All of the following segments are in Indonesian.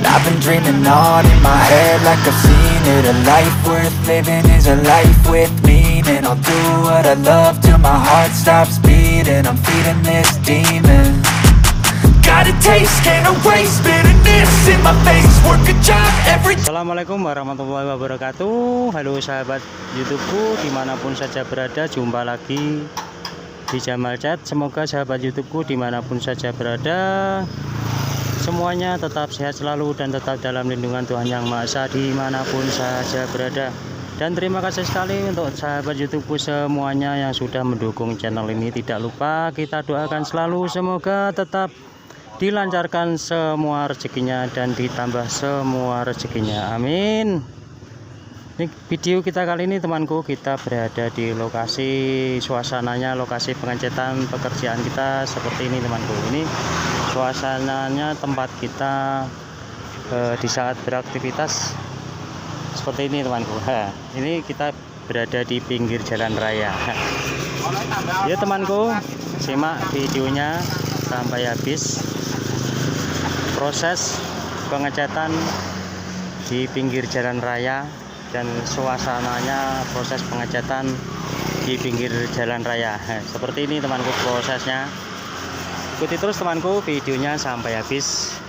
I've been dreaming on in my head like I've seen it. A life worth living is a life with meaning. I'll do what I love till my heart stops beating. I'm feeding this demon. Got a taste, can't erase bitterness in my face. Work a job every. Assalamualaikum warahmatullahi wabarakatuh. Halo sahabat YouTubeku dimanapun saja berada, jumpa lagi di Jamalcet. Semoga sahabat YouTubeku dimanapun saja berada, semuanya tetap sehat selalu dan tetap dalam lindungan Tuhan Yang Maha Esa dimanapun saja berada. Dan terima kasih sekali untuk sahabat YouTubeku semuanya yang sudah mendukung channel ini. Tidak lupa kita doakan selalu semoga tetap dilancarkan semua rezekinya dan ditambah semua rezekinya, amin. Ini video kita kali ini temanku, kita berada di lokasi, suasananya lokasi pengecetan pekerjaan kita seperti ini temanku. Ini suasananya tempat kita di saat beraktivitas seperti ini temanku. Ini kita berada di pinggir jalan raya. Ya temanku, simak videonya sampai habis. Proses pengecatan di pinggir jalan raya dan suasananya proses pengecatan di pinggir jalan raya. Seperti ini temanku prosesnya. Ikuti terus temanku videonya sampai habis.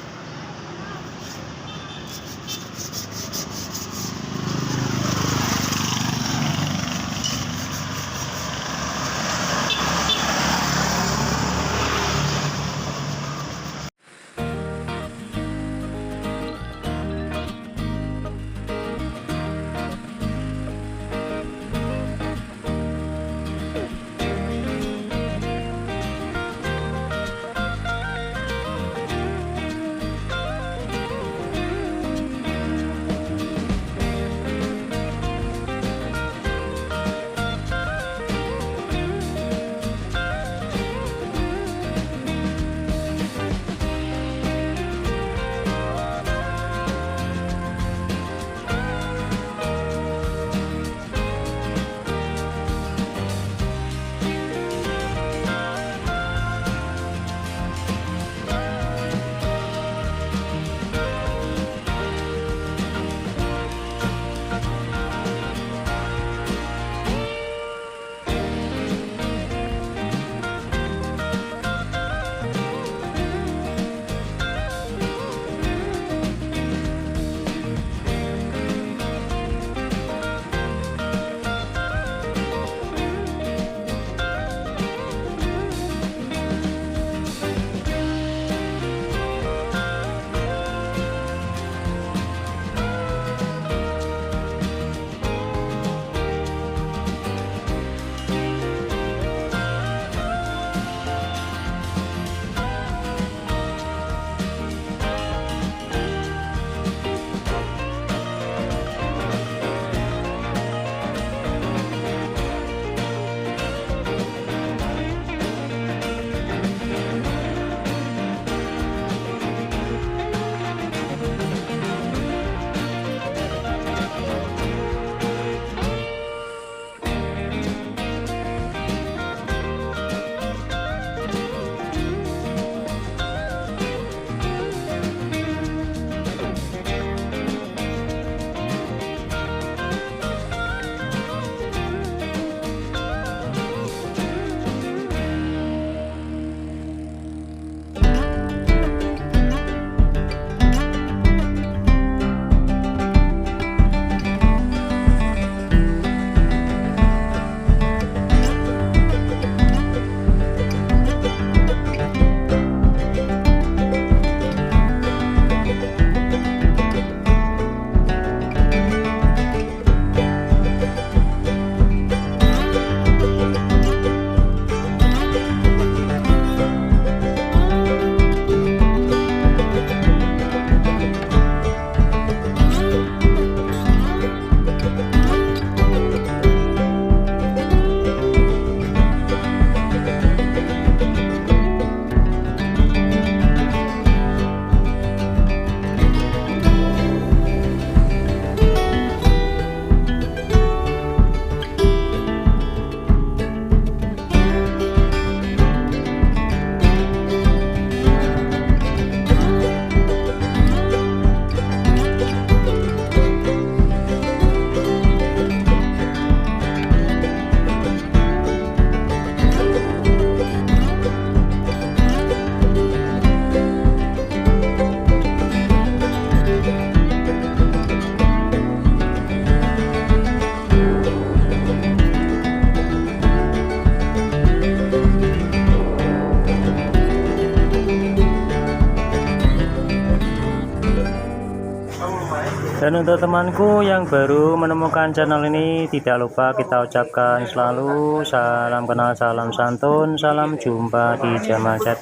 Dan untuk temanku yang baru menemukan channel ini, tidak lupa kita ucapkan selalu salam kenal, salam santun, salam jumpa di Jamalcet.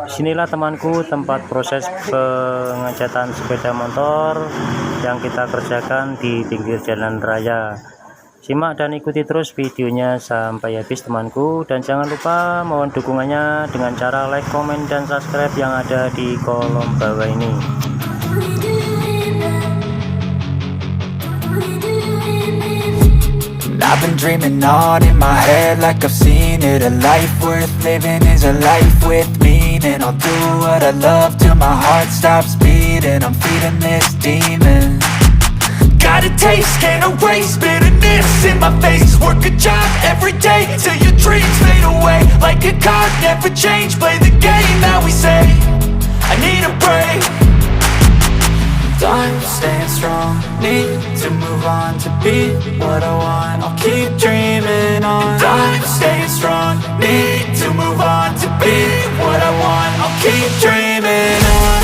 Disinilah temanku tempat proses pengecatan sepeda motor yang kita kerjakan di pinggir jalan raya. Simak dan ikuti terus videonya sampai habis temanku, dan jangan lupa mohon dukungannya dengan cara like, komen, dan subscribe yang ada di kolom bawah ini. I've been dreaming on in my head like I've seen it. A life worth living is a life with meaning. I'll do what I love till my heart stops beating. I'm feeding this demon. Got a taste, can't erase bitterness in my face. Work a job every day till your dreams fade away. Like a card, never change, play the game that we say. I need a break. I'm staying strong, need to move on to be what I want. I'll keep dreaming on. I'm staying strong, need to move on to be what I want. I'll keep dreaming on.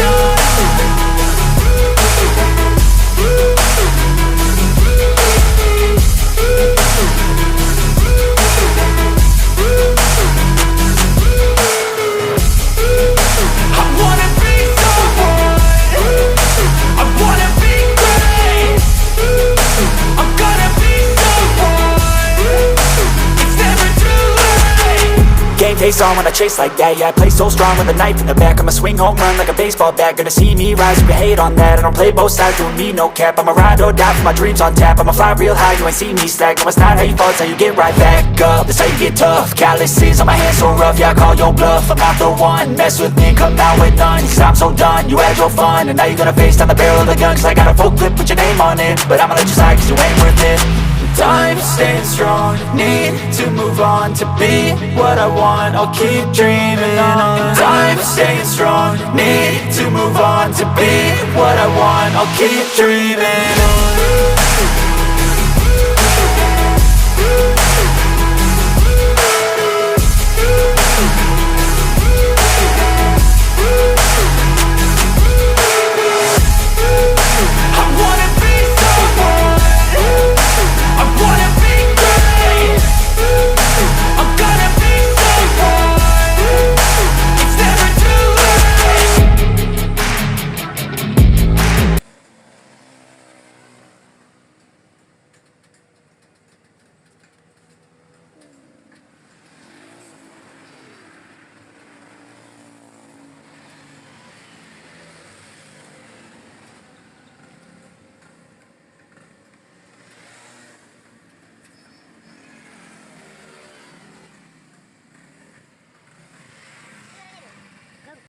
Face on when I chase like that, yeah, I play so strong with a knife in the back. I'ma swing home run like a baseball bat. Gonna see me rise, you can hate on that. I don't play both sides, doing me no cap. I'ma ride or die for my dreams on tap. I'ma fly real high, you ain't see me slack. No, it's not how you fall, it's how you get right back up. That's how you get tough. Calluses on my hands so rough, yeah, I call your bluff. I'm not the one, mess with me, come out with none. Cause I'm so done, you had your fun, and now you're gonna face down the barrel of the gun. Cause I got a full clip, put your name on it, but I'ma let you slide cause you ain't worth it. I'm staying strong, need to move on to be what I want. I'll keep dreaming on. I'm staying strong, need to move on to be what I want. I'll keep dreaming on.